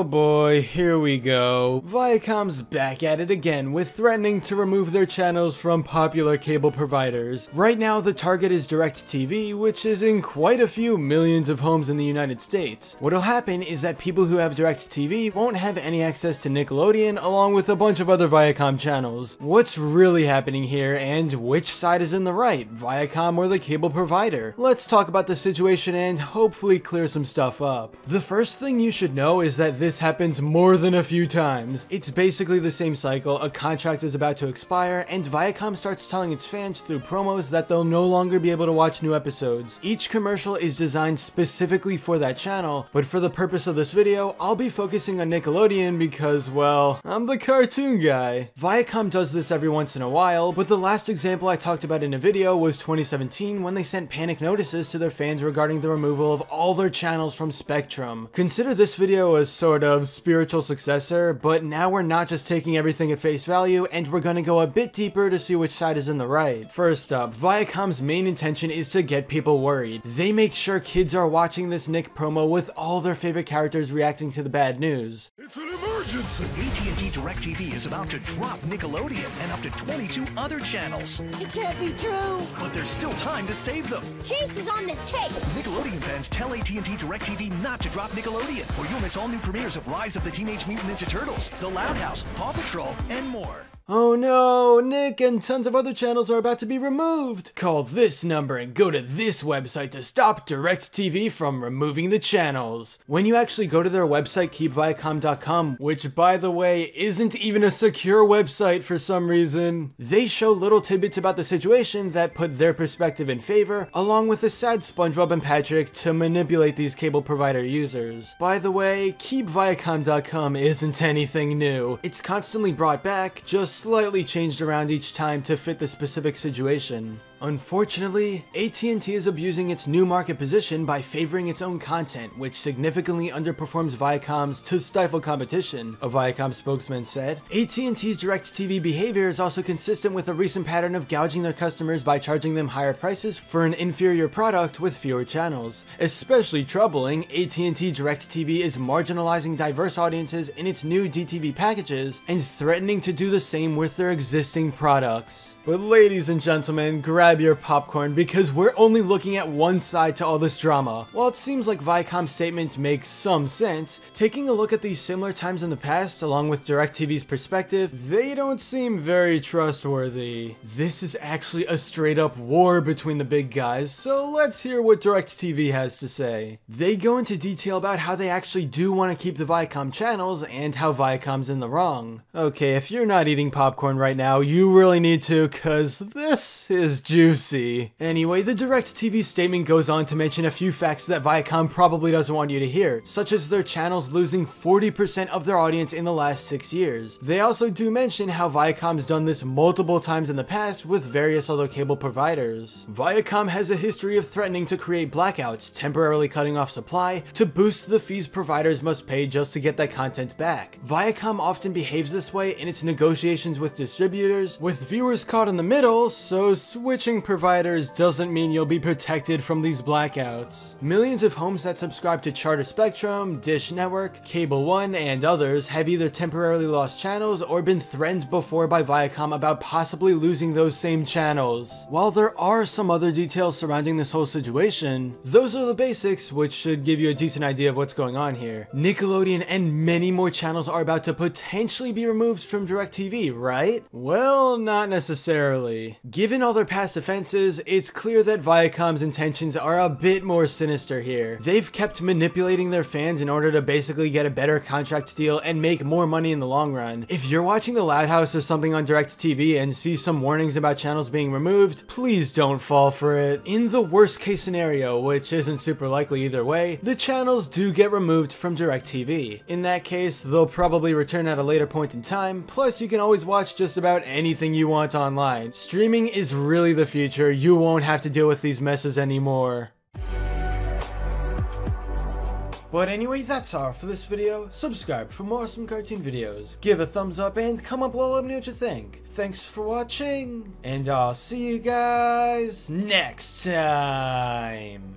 boy, here we go. Viacom's back at it again with threatening to remove their channels from popular cable providers. Right now, the target is DirecTV, which is in quite a few millions of homes in the United States. What'll happen is that people who have DirecTV won't have any access to Nickelodeon along with a bunch of other Viacom channels. What's really happening here, and which side is in the right, Viacom or the cable provider? Let's talk about the situation and hopefully clear some stuff up. The first thing you should know is that this happens more than a few times. It's basically the same cycle. A contract is about to expire and Viacom starts telling its fans through promos that they'll no longer be able to watch new episodes. Each commercial is designed specifically for that channel, but for the purpose of this video, I'll be focusing on Nickelodeon because, well, I'm the cartoon guy. Viacom does this every once in a while, but the last example I talked about in a video was 2017 when they sent panic notices to their fans regarding the removal of all their channels from Spectrum. Consider this video as sort of spiritual successor, but now we're not just taking everything at face value and we're gonna go a bit deeper to see which side is in the right. First up, Viacom's main intention is to get people worried. They make sure kids are watching this Nick promo with all their favorite characters reacting to the bad news. It's an emergency! AT&T DirecTV is about to drop Nickelodeon and up to 22 other channels. It can't be true! But there's still time to save them. Chase is on this case! Nickelodeon fans, tell AT&T DirecTV not to drop Nickelodeon, or you'll miss all new premieres of Rise of the Teenage Mutant Ninja Turtles, The Loud House, Paw Patrol, and more. Oh no, Nick and tons of other channels are about to be removed. Call this number and go to this website to stop DirecTV from removing the channels. When you actually go to their website, keepviacom.com, which by the way isn't even a secure website for some reason, they show little tidbits about the situation that put their perspective in favor, along with the sad SpongeBob and Patrick to manipulate these cable provider users. By the way, keepviacom.com isn't anything new. It's constantly brought back, just slightly changed around each time to fit the specific situation. Unfortunately, AT&T is abusing its new market position by favoring its own content, which significantly underperforms Viacom's to stifle competition, a Viacom spokesman said. AT&T's DirecTV behavior is also consistent with a recent pattern of gouging their customers by charging them higher prices for an inferior product with fewer channels. Especially troubling, AT&T DirecTV is marginalizing diverse audiences in its new DTV packages and threatening to do the same with their existing products. But ladies and gentlemen, grab your popcorn because we're only looking at one side to all this drama. While it seems like Viacom's statements make some sense, taking a look at these similar times in the past along with DirecTV's perspective, they don't seem very trustworthy. This is actually a straight up war between the big guys, so let's hear what DirecTV has to say. They go into detail about how they actually do want to keep the Viacom channels and how Viacom's in the wrong. Okay, if you're not eating popcorn right now, you really need to, cause this is juicy. Anyway, the DirecTV statement goes on to mention a few facts that Viacom probably doesn't want you to hear, such as their channels losing 40% of their audience in the last 6 years. They also do mention how Viacom's done this multiple times in the past with various other cable providers. Viacom has a history of threatening to create blackouts, temporarily cutting off supply, to boost the fees providers must pay just to get that content back. Viacom often behaves this way in its negotiations with distributors, with viewers caught in the middle, so switching providers doesn't mean you'll be protected from these blackouts. Millions of homes that subscribe to Charter Spectrum, Dish Network, Cable One, and others have either temporarily lost channels or been threatened before by Viacom about possibly losing those same channels. While there are some other details surrounding this whole situation, those are the basics, which should give you a decent idea of what's going on here. Nickelodeon and many more channels are about to potentially be removed from DirecTV, right? Well, not necessarily. Given all their past offenses, it's clear that Viacom's intentions are a bit more sinister here. They've kept manipulating their fans in order to basically get a better contract deal and make more money in the long run. If you're watching The Loud House or something on DirecTV and see some warnings about channels being removed, please don't fall for it. In the worst case scenario, which isn't super likely either way, the channels do get removed from DirecTV. In that case, they'll probably return at a later point in time, plus you can always watch just about anything you want online. Streaming is really the future. You won't have to deal with these messes anymore. But anyway, that's all for this video. Subscribe for more awesome cartoon videos. Give a thumbs up and comment below, let me know what you think. Thanks for watching, and I'll see you guys next time.